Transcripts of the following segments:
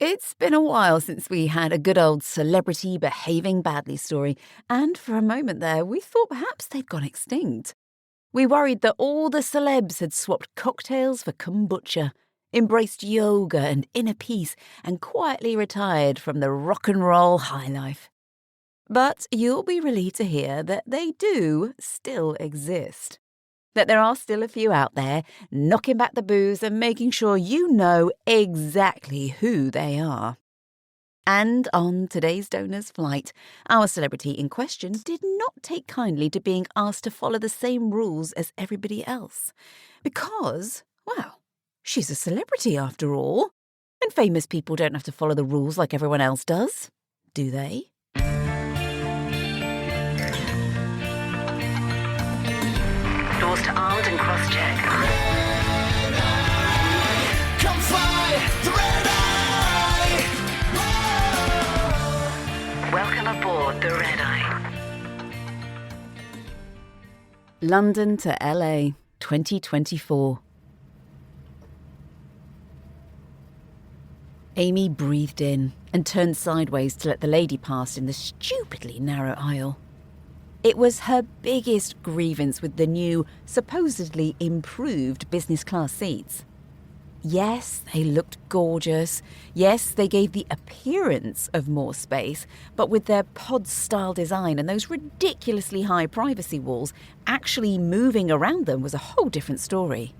It's been a while since we had a good old celebrity behaving badly story, and for a moment there we thought perhaps they'd gone extinct. We worried that all the celebs had swapped cocktails for kombucha, embraced yoga and inner peace, and quietly retired from the rock and roll high life. But you'll be relieved to hear that they do still exist. That there are still a few out there knocking back the booze and making sure you know exactly who they are. And on today's donor's flight, our celebrity in question did not take kindly to being asked to follow the same rules as everybody else. Because, well, she's a celebrity after all. And famous people don't have to follow the rules like everyone else does, do they? Doors to armed and cross-check. Come fly, the red eye! Whoa. Welcome aboard the Red Eye. London to LA, 2024. Amy breathed in and turned sideways to let the lady pass in the stupidly narrow aisle. It was her biggest grievance with the new, supposedly improved business class seats. Yes, they looked gorgeous. Yes, they gave the appearance of more space, but with their pod-style design and those ridiculously high privacy walls, actually moving around them was a whole different story.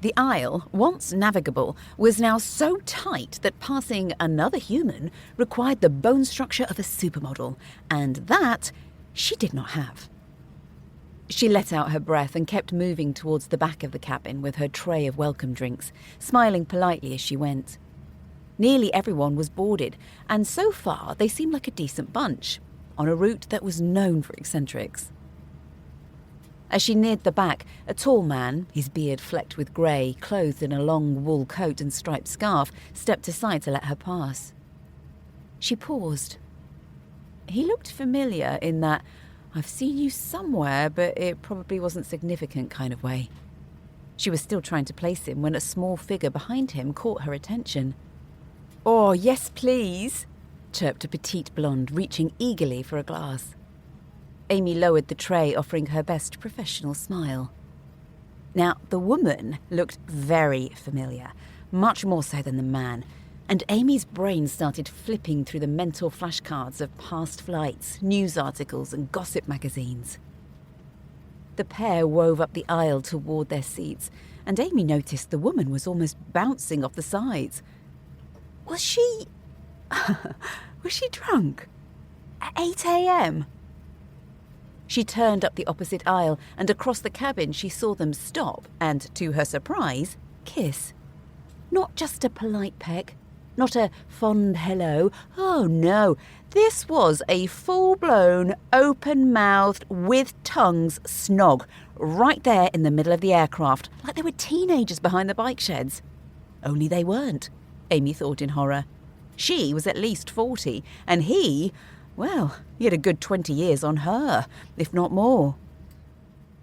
The aisle, once navigable, was now so tight that passing another human required the bone structure of a supermodel, and that she did not have. She let out her breath and kept moving towards the back of the cabin with her tray of welcome drinks, smiling politely as she went. Nearly everyone was boarded, and so far they seemed like a decent bunch, on a route that was known for eccentrics. As she neared the back, a tall man, his beard flecked with grey, clothed in a long wool coat and striped scarf, stepped aside to let her pass. She paused. He looked familiar in that I've seen you somewhere, but it probably wasn't significant kind of way. She was still trying to place him when a small figure behind him caught her attention. "Oh, yes, please," chirped a petite blonde, reaching eagerly for a glass. Amy lowered the tray, offering her best professional smile. Now, the woman looked very familiar, much more so than the man, and Amy's brain started flipping through the mental flashcards of past flights, news articles, and gossip magazines. The pair wove up the aisle toward their seats, and Amy noticed the woman was almost bouncing off the sides. Was she... was she drunk? At 8 a.m.? She turned up the opposite aisle, and across the cabin she saw them stop and, to her surprise, kiss. Not just a polite peck. Not a fond hello. Oh, no. This was a full-blown, open-mouthed, with tongues snog, right there in the middle of the aircraft, like they were teenagers behind the bike sheds. Only they weren't, Amy thought in horror. She was at least 40, and he, well, he had a good 20 years on her, if not more.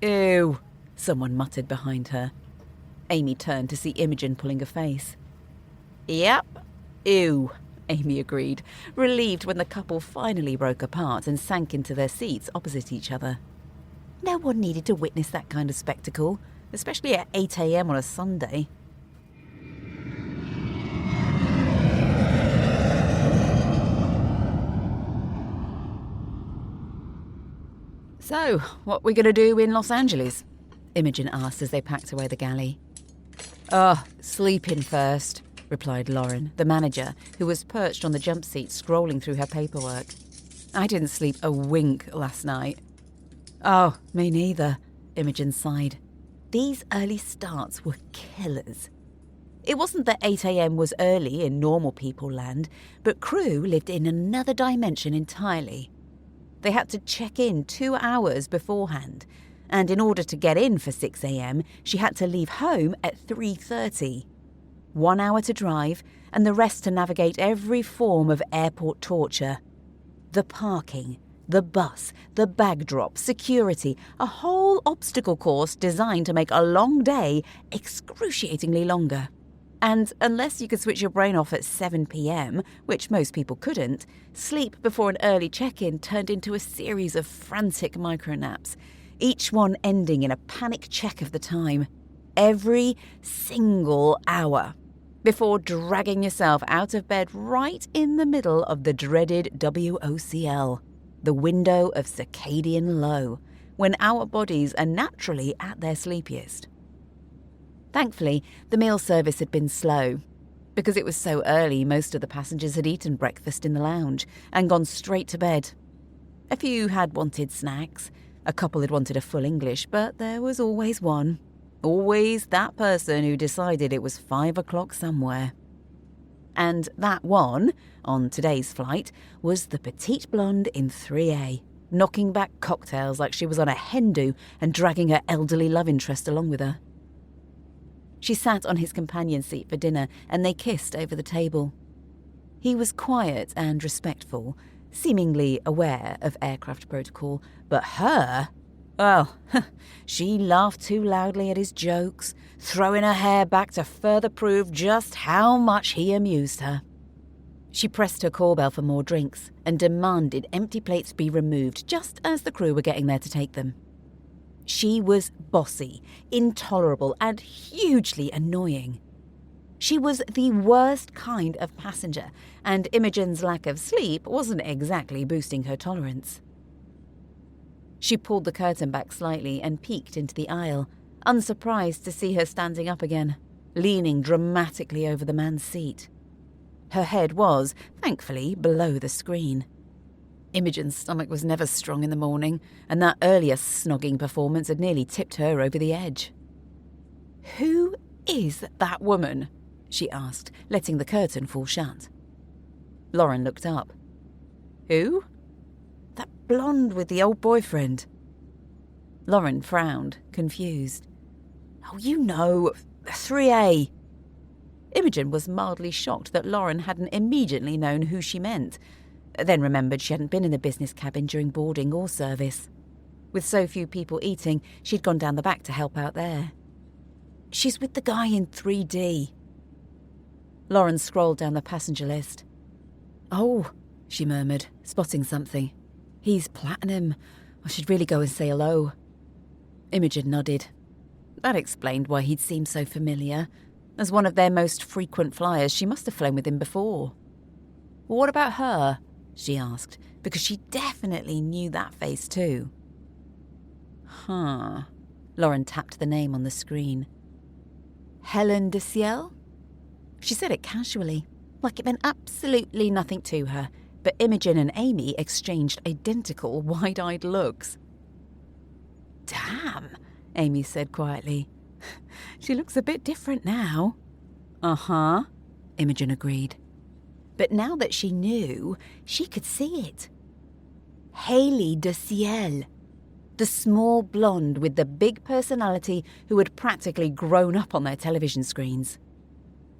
"Ew," someone muttered behind her. Amy turned to see Imogen pulling a face. "Yep. Ew," Amy agreed, relieved when the couple finally broke apart and sank into their seats opposite each other. No one needed to witness that kind of spectacle, especially at 8 a.m. on a Sunday. "So, what we going to do in Los Angeles?" Imogen asked as they packed away the galley. "Oh, sleeping first," replied Lauren, the manager, who was perched on the jump seat scrolling through her paperwork. "I didn't sleep a wink last night." "Oh, me neither," Imogen sighed. These early starts were killers. It wasn't that 8 a.m. was early in normal people land, but crew lived in another dimension entirely. They had to check in 2 hours beforehand, and in order to get in for 6 a.m, she had to leave home at 3:30. 1 hour to drive, and the rest to navigate every form of airport torture. The parking, the bus, the bag drop, security, a whole obstacle course designed to make a long day excruciatingly longer. And unless you could switch your brain off at 7 p.m, which most people couldn't, sleep before an early check-in turned into a series of frantic micronaps, each one ending in a panic check of the time, every single hour, before dragging yourself out of bed right in the middle of the dreaded WOCL, the window of circadian low, when our bodies are naturally at their sleepiest. Thankfully, the meal service had been slow. Because it was so early, most of the passengers had eaten breakfast in the lounge and gone straight to bed. A few had wanted snacks, a couple had wanted a full English, but there was always one. Always that person who decided it was 5 o'clock somewhere. And that one, on today's flight, was the petite blonde in 3A, knocking back cocktails like she was on a hen do and dragging her elderly love interest along with her. She sat on his companion seat for dinner and they kissed over the table. He was quiet and respectful, seemingly aware of aircraft protocol, but her, well, she laughed too loudly at his jokes, throwing her hair back to further prove just how much he amused her. She pressed her call bell for more drinks and demanded empty plates be removed just as the crew were getting there to take them. She was bossy, intolerable, and hugely annoying. She was the worst kind of passenger, and Imogen's lack of sleep wasn't exactly boosting her tolerance. She pulled the curtain back slightly and peeked into the aisle, unsurprised to see her standing up again, leaning dramatically over the man's seat. Her head was, thankfully, below the screen. Imogen's stomach was never strong in the morning, and that earlier snogging performance had nearly tipped her over the edge. "Who is that woman?" she asked, letting the curtain fall shut. Lauren looked up. "Who?" "That blonde with the old boyfriend." Lauren frowned, confused. "Oh, you know, 3A." Imogen was mildly shocked that Lauren hadn't immediately known who she meant, then remembered she hadn't been in the business cabin during boarding or service. With so few people eating, she'd gone down the back to help out there. "She's with the guy in 3D. Lauren scrolled down the passenger list. "Oh," she murmured, spotting something. "He's platinum. I should really go and say hello." Imogen nodded. That explained why he'd seemed so familiar. As one of their most frequent flyers, she must have flown with him before. "What about her?" she asked, because she definitely knew that face too. "Huh." Lauren tapped the name on the screen. "Helen de Ciel?" She said it casually, like it meant absolutely nothing to her, but Imogen and Amy exchanged identical wide-eyed looks. "Damn," Amy said quietly. "She looks a bit different now." "Uh-huh," Imogen agreed. But now that she knew, she could see it. Kaylie de Ciel, the small blonde with the big personality who had practically grown up on their television screens.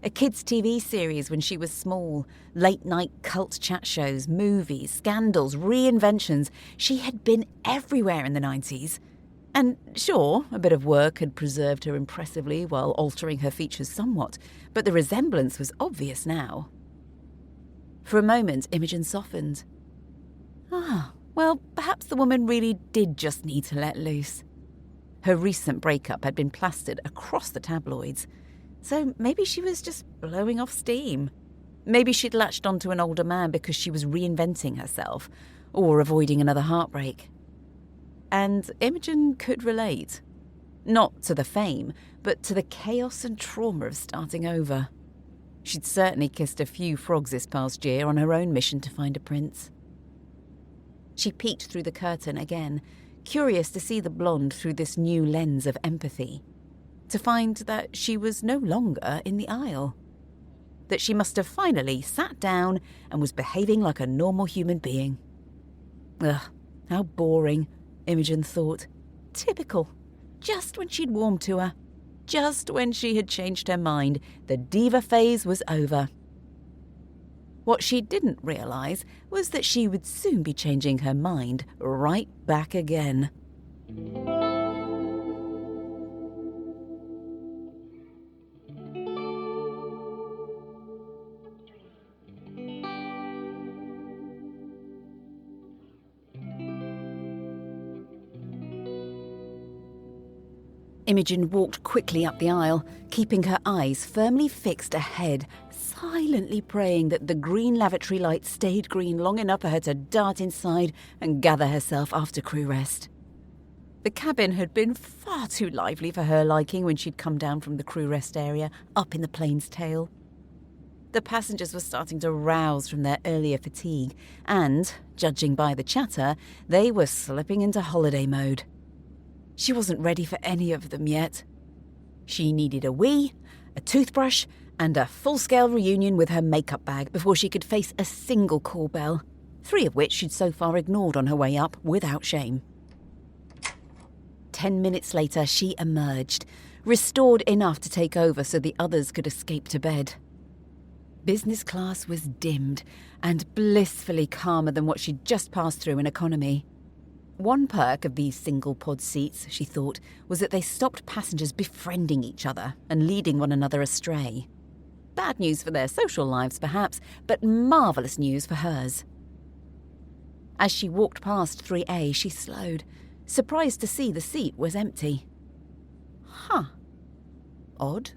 A kids' TV series when she was small, late-night cult chat shows, movies, scandals, reinventions. She had been everywhere in the 90s. And sure, a bit of work had preserved her impressively while altering her features somewhat, but the resemblance was obvious now. For a moment, Imogen softened. Well, perhaps the woman really did just need to let loose. Her recent breakup had been plastered across the tabloids, so maybe she was just blowing off steam. Maybe she'd latched onto an older man because she was reinventing herself, or avoiding another heartbreak. And Imogen could relate. Not to the fame, but to the chaos and trauma of starting over. She'd certainly kissed a few frogs this past year on her own mission to find a prince. She peeked through the curtain again, curious to see the blonde through this new lens of empathy, to find that she was no longer in the aisle, that she must have finally sat down and was behaving like a normal human being. Ugh, how boring, Imogen thought. Typical. Just when she'd warmed to her. Just when she had changed her mind, the diva phase was over. What she didn't realise was that she would soon be changing her mind right back again. Imogen walked quickly up the aisle, keeping her eyes firmly fixed ahead, silently praying that the green lavatory light stayed green long enough for her to dart inside and gather herself after crew rest. The cabin had been far too lively for her liking when she'd come down from the crew rest area up in the plane's tail. The passengers were starting to rouse from their earlier fatigue, and, judging by the chatter, they were slipping into holiday mode. She wasn't ready for any of them yet. She needed a wee, a toothbrush, and a full-scale reunion with her makeup bag before she could face a single call bell, 3 of which she'd so far ignored on her way up without shame. 10 minutes later, she emerged, restored enough to take over so the others could escape to bed. Business class was dimmed and blissfully calmer than what she'd just passed through in economy. One perk of these single-pod seats, she thought, was that they stopped passengers befriending each other and leading one another astray. Bad news for their social lives, perhaps, but marvellous news for hers. As she walked past 3A, she slowed, surprised to see the seat was empty. Odd.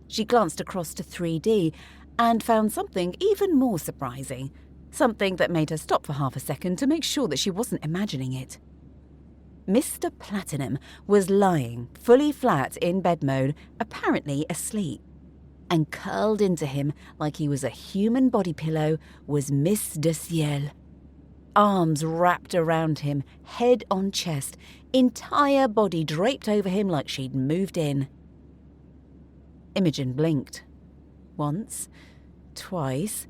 She glanced across to 3D and found something even more surprising. Something that made her stop for half a second to make sure that she wasn't imagining it. Mr. Platinum was lying, fully flat in bed mode, apparently asleep. And curled into him like he was a human body pillow was Miss de Ciel. Arms wrapped around him, head on chest, entire body draped over him like she'd moved in. Imogen blinked. Once, twice,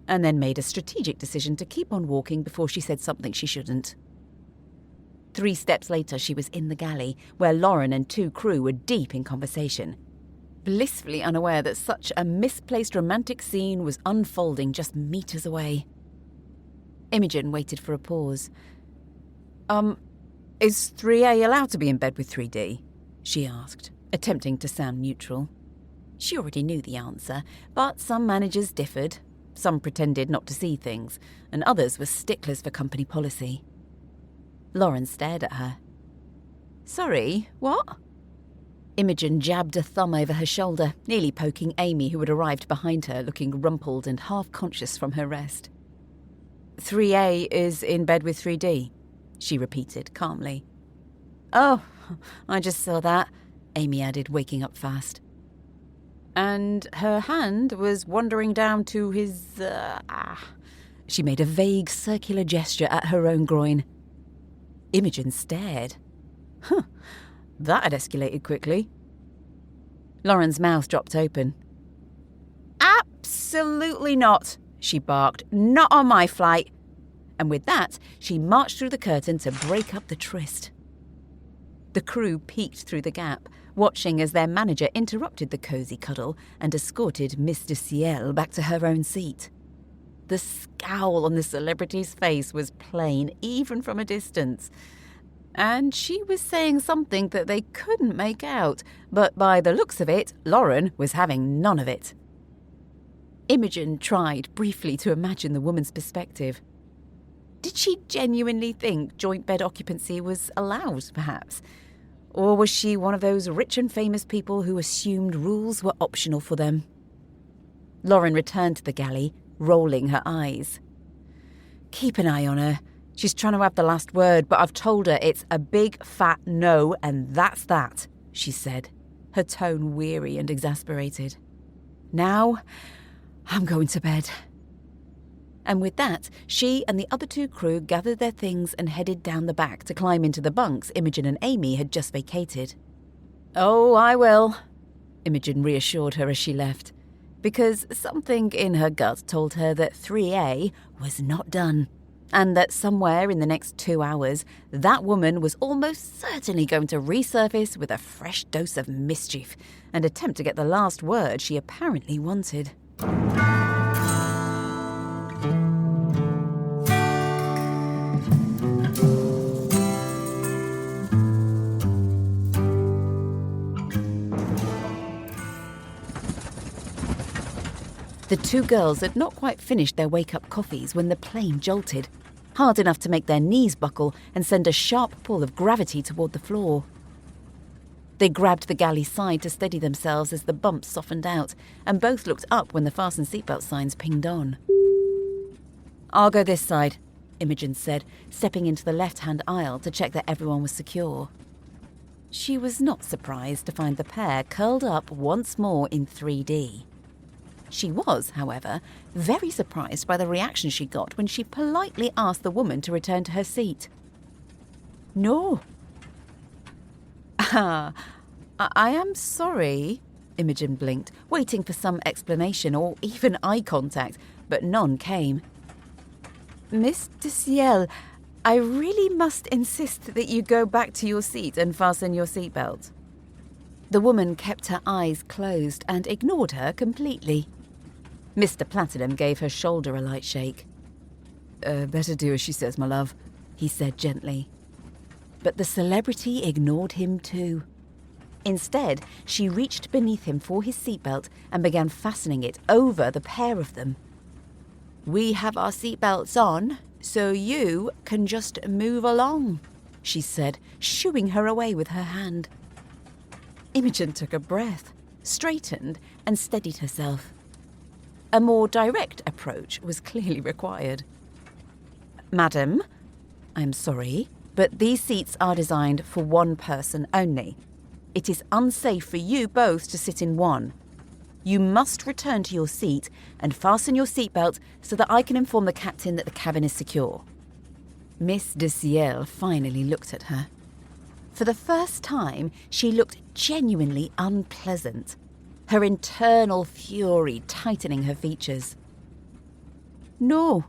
and then made a strategic decision to keep on walking before she said something she shouldn't. 3 steps later, she was in the galley, where Lauren and 2 crew were deep in conversation, blissfully unaware that such a misplaced romantic scene was unfolding just meters away. Imogen waited for a pause. Is 3A allowed to be in bed with 3D? She asked, attempting to sound neutral. She already knew the answer, but some managers differed. Some pretended not to see things, and others were sticklers for company policy. Lauren stared at her. Sorry, what? Imogen jabbed a thumb over her shoulder, nearly poking Amy, who had arrived behind her, looking rumpled and half-conscious from her rest. 3A is in bed with 3D, she repeated calmly. Oh, I just saw that, Amy added, waking up fast. And her hand was wandering down to his, She made a vague circular gesture at her own groin. Imogen stared. That had escalated quickly. Lauren's mouth dropped open. Absolutely not, she barked. Not on my flight. And with that, she marched through the curtain to break up the tryst. The crew peeked through the gap, watching as their manager interrupted the cosy cuddle and escorted Miss de Ciel back to her own seat. The scowl on the celebrity's face was plain, even from a distance. And she was saying something that they couldn't make out, but by the looks of it, Lauren was having none of it. Imogen tried briefly to imagine the woman's perspective. Did she genuinely think joint bed occupancy was allowed, perhaps? Or was she one of those rich and famous people who assumed rules were optional for them? Lauren returned to the galley, rolling her eyes. Keep an eye on her. She's trying to have the last word, but I've told her it's a big fat no, and that's that, she said, her tone weary and exasperated. Now, I'm going to bed. And with that, she and the other 2 crew gathered their things and headed down the back to climb into the bunks Imogen and Amy had just vacated. Oh, I will, Imogen reassured her as she left, because something in her gut told her that 3A was not done, and that somewhere in the next 2 hours, that woman was almost certainly going to resurface with a fresh dose of mischief and attempt to get the last word she apparently wanted. The 2 girls had not quite finished their wake-up coffees when the plane jolted, hard enough to make their knees buckle and send a sharp pull of gravity toward the floor. They grabbed the galley side to steady themselves as the bumps softened out, and both looked up when the fasten seatbelt signs pinged on. "I'll go this side," Imogen said, stepping into the left-hand aisle to check that everyone was secure. She was not surprised to find the pair curled up once more in 3D. She was, however, very surprised by the reaction she got when she politely asked the woman to return to her seat. "No." "Ah, I am sorry," Imogen blinked, waiting for some explanation or even eye contact, but none came. "Miss Ciel, I really must insist that you go back to your seat and fasten your seatbelt." The woman kept her eyes closed and ignored her completely. Mr. Platinum gave her shoulder a light shake. "Better do as she says, my love," he said gently. But the celebrity ignored him too. Instead, she reached beneath him for his seatbelt and began fastening it over the pair of them. "We have our seatbelts on, so you can just move along," she said, shooing her away with her hand. Imogen took a breath, straightened, and steadied herself. A more direct approach was clearly required. "Madam, I'm sorry, but these seats are designed for one person only. It is unsafe for you both to sit in one. You must return to your seat and fasten your seatbelt so that I can inform the captain that the cabin is secure." Miss Ciel finally looked at her. For the first time, she looked genuinely unpleasant, her internal fury tightening her features. "No,"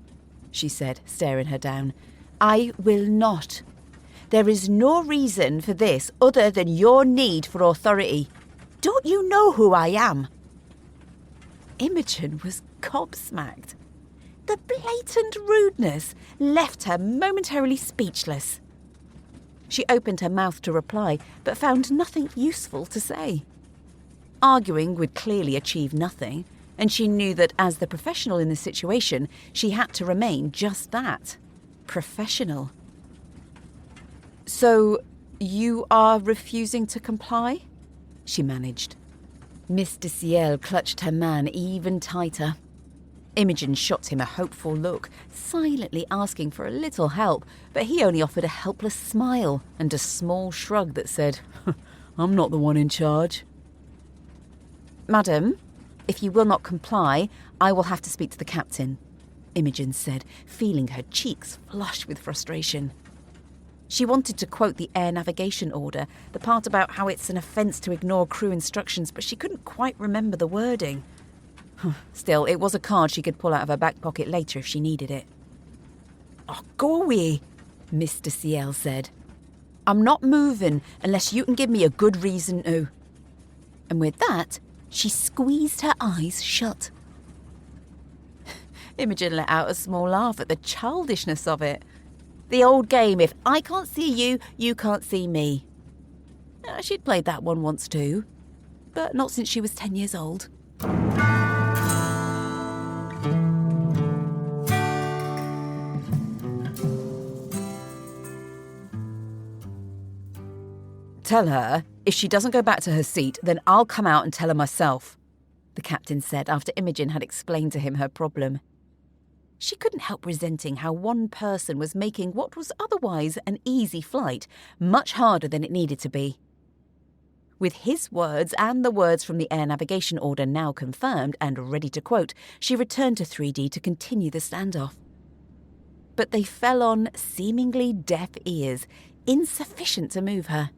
she said, staring her down. "I will not. There is no reason for this other than your need for authority. Don't you know who I am?" Imogen was gobsmacked. The blatant rudeness left her momentarily speechless. She opened her mouth to reply, but found nothing useful to say. Arguing would clearly achieve nothing, and she knew that as the professional in the situation, she had to remain just that, professional. "So, you are refusing to comply?" she managed. Miss Ciel clutched her man even tighter. Imogen shot him a hopeful look, silently asking for a little help, but he only offered a helpless smile and a small shrug that said, "I'm not the one in charge." "Madam, if you will not comply, I will have to speak to the captain," Imogen said, feeling her cheeks flush with frustration. She wanted to quote the air navigation order, the part about how it's an offence to ignore crew instructions, but she couldn't quite remember the wording. Still, it was a card she could pull out of her back pocket later if she needed it. "Oh, go away," Mr. Ciel said. "I'm not moving unless you can give me a good reason to." And with that, she squeezed her eyes shut. Imogen let out a small laugh at the childishness of it. The old game, if I can't see you, you can't see me. She'd played that one once too, but not since she was 10 years old. "Tell her, if she doesn't go back to her seat, then I'll come out and tell her myself," the captain said after Imogen had explained to him her problem. She couldn't help resenting how one person was making what was otherwise an easy flight much harder than it needed to be. With his words and the words from the air navigation order now confirmed and ready to quote, she returned to 3D to continue the standoff. But they fell on seemingly deaf ears, insufficient to move her.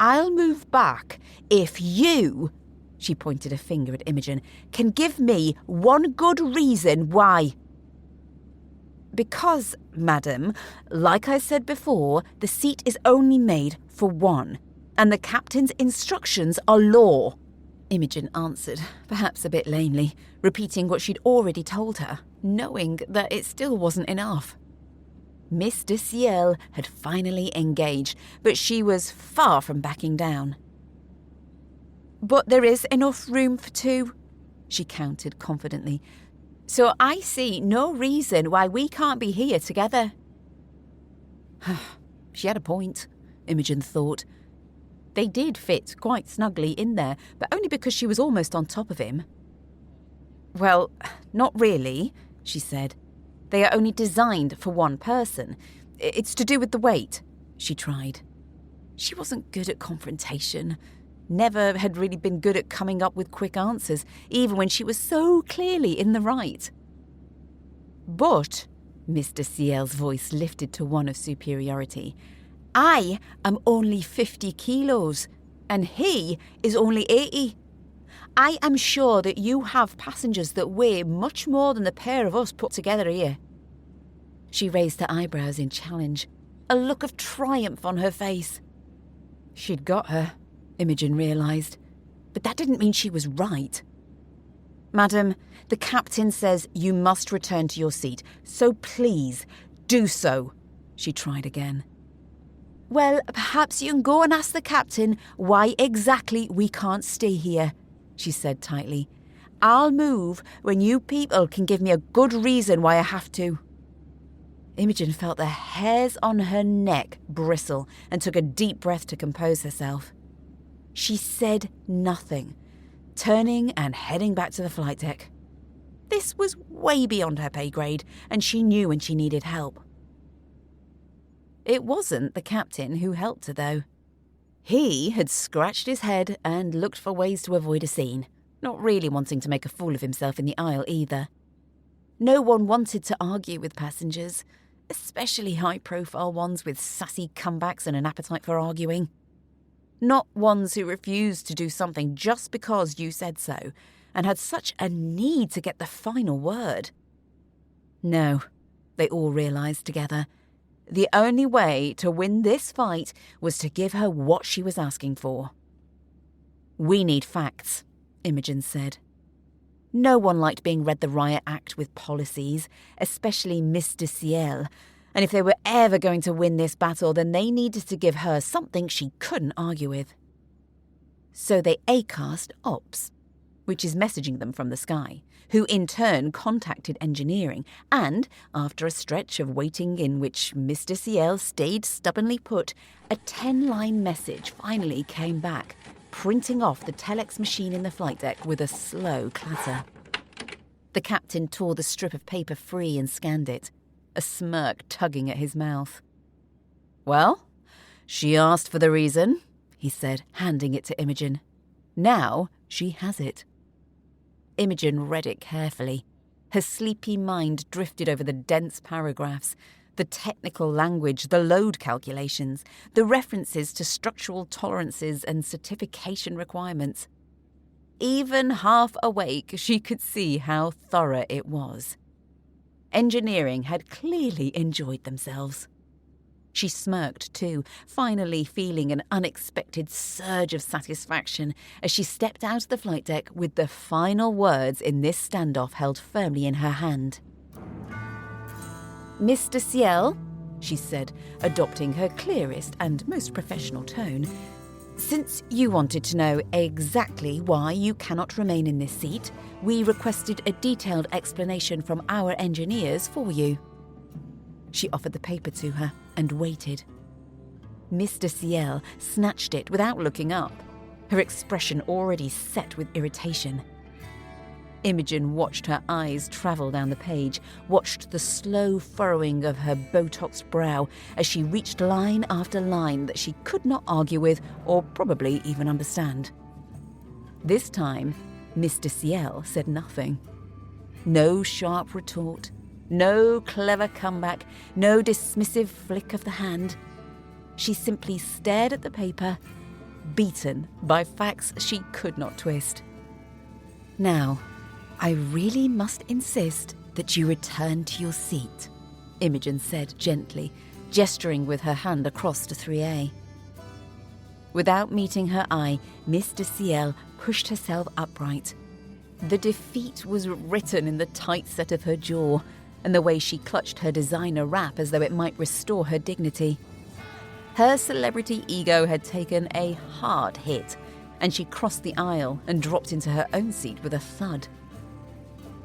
"I'll move back if you," she pointed a finger at Imogen, "can give me one good reason why." "Because, madam, like I said before, the seat is only made for one, and the captain's instructions are law," Imogen answered, perhaps a bit lamely, repeating what she'd already told her, knowing that it still wasn't enough. Miss Ciel had finally engaged, but she was far from backing down. "But there is enough room for two," she countered confidently. "So I see no reason why we can't be here together." She had a point, Imogen thought. They did fit quite snugly in there, but only because she was almost on top of him. "Well, not really," she said. "They are only designed for one person. It's to do with the weight," she tried. She wasn't good at confrontation. Never had really been good at coming up with quick answers, even when she was so clearly in the right. "But," Mr. Ciel's voice lifted to one of superiority, "I am only 50 kilos, and he is only 80. I am sure that you have passengers that weigh much more than the pair of us put together here." She raised her eyebrows in challenge, a look of triumph on her face. She'd got her, Imogen realised, but that didn't mean she was right. "Madam, the captain says you must return to your seat, so please, do so," she tried again. "Well, perhaps you can go and ask the captain why exactly we can't stay here," she said tightly. "I'll move when you people can give me a good reason why I have to." Imogen felt the hairs on her neck bristle and took a deep breath to compose herself. She said nothing, turning and heading back to the flight deck. This was way beyond her pay grade, and she knew when she needed help. It wasn't the captain who helped her, though. He had scratched his head and looked for ways to avoid a scene, not really wanting to make a fool of himself in the aisle either. No one wanted to argue with passengers, especially high-profile ones with sassy comebacks and an appetite for arguing. Not ones who refused to do something just because you said so, and had such a need to get the final word. No, they all realised together. The only way to win this fight was to give her what she was asking for. "We need facts," Imogen said. No one liked being read the riot act with policies, especially Mr. Ciel, and if they were ever going to win this battle, then they needed to give her something she couldn't argue with. So they ACAST Ops, which is messaging them from the sky, who in turn contacted engineering, and, after a stretch of waiting in which Mr. Ciel stayed stubbornly put, a 10-line message finally came back, printing off the telex machine in the flight deck with a slow clatter. The captain tore the strip of paper free and scanned it, a smirk tugging at his mouth. "Well, she asked for the reason," he said, handing it to Imogen. "Now she has it." Imogen read it carefully. Her sleepy mind drifted over the dense paragraphs, the technical language, the load calculations, the references to structural tolerances and certification requirements. Even half awake, she could see how thorough it was. Engineering had clearly enjoyed themselves. She smirked too, finally feeling an unexpected surge of satisfaction as she stepped out of the flight deck with the final words in this standoff held firmly in her hand. "Mr. Ciel," she said, adopting her clearest and most professional tone, "since you wanted to know exactly why you cannot remain in this seat, we requested a detailed explanation from our engineers for you." She offered the paper to her and waited. Mr. Ciel snatched it without looking up, her expression already set with irritation. Imogen watched her eyes travel down the page, watched the slow furrowing of her Botoxed brow as she reached line after line that she could not argue with or probably even understand. This time, Mr. Ciel said nothing. No sharp retort, no clever comeback, no dismissive flick of the hand. She simply stared at the paper, beaten by facts she could not twist. "Now, I really must insist that you return to your seat," Imogen said gently, gesturing with her hand across to 3A. Without meeting her eye, Mr. Ciel pushed herself upright. The defeat was written in the tight set of her jaw and the way she clutched her designer wrap as though it might restore her dignity. Her celebrity ego had taken a hard hit, and she crossed the aisle and dropped into her own seat with a thud.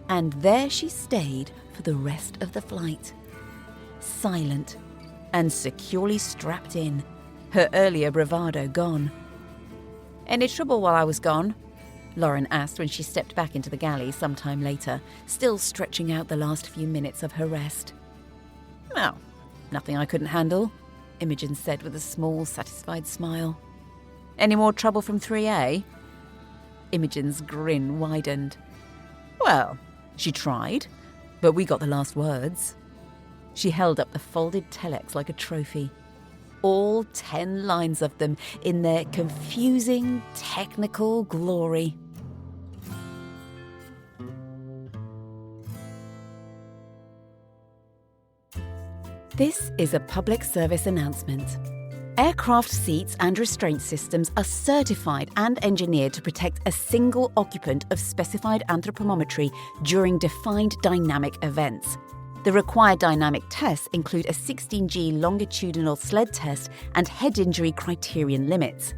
And there she stayed for the rest of the flight, silent and securely strapped in, her earlier bravado gone, Any trouble while I was gone? Lauren asked when she stepped back into the galley sometime later, still stretching out the last few minutes of her rest. No, nothing I couldn't handle, Imogen said with a small, satisfied smile. Any more trouble from 3A? Imogen's grin widened. Well, she tried, but we got the last words. She held up the folded telex like a trophy. All 10 lines of them in their confusing, technical glory. This is a public service announcement. Aircraft seats and restraint systems are certified and engineered to protect a single occupant of specified anthropometry during defined dynamic events. The required dynamic tests include a 16G longitudinal sled test and head injury criterion limits.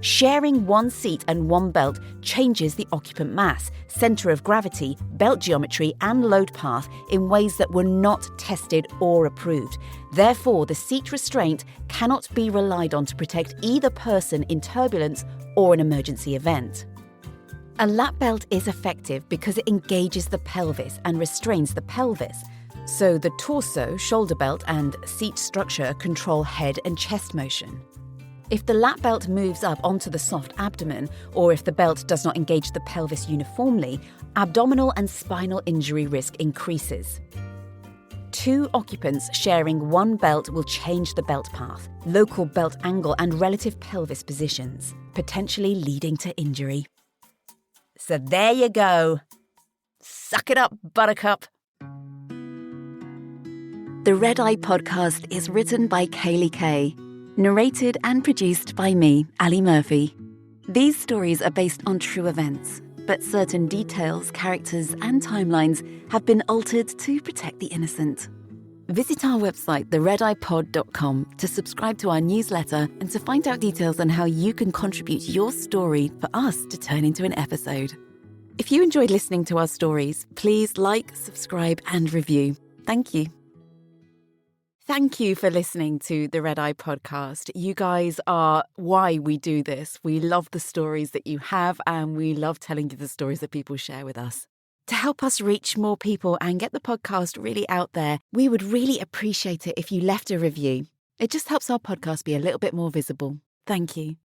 Sharing one seat and one belt changes the occupant mass, centre of gravity, belt geometry and load path in ways that were not tested or approved. Therefore, the seat restraint cannot be relied on to protect either person in turbulence or an emergency event. A lap belt is effective because it engages the pelvis and restrains the pelvis. So the torso, shoulder belt and seat structure control head and chest motion. If the lap belt moves up onto the soft abdomen, or if the belt does not engage the pelvis uniformly, abdominal and spinal injury risk increases. 2 occupants sharing one belt will change the belt path, local belt angle and relative pelvis positions, potentially leading to injury. So there you go. Suck it up, buttercup. The Red Eye podcast is written by Kaylie Kay, narrated and produced by me, Ali Murphy. These stories are based on true events, but certain details, characters, and timelines have been altered to protect the innocent. Visit our website, theredeyepod.com, to subscribe to our newsletter and to find out details on how you can contribute your story for us to turn into an episode. If you enjoyed listening to our stories, please like, subscribe, and review. Thank you. Thank you for listening to the Red Eye podcast. You guys are why we do this. We love the stories that you have, and we love telling you the stories that people share with us. To help us reach more people and get the podcast really out there, we would really appreciate it if you left a review. It just helps our podcast be a little bit more visible. Thank you.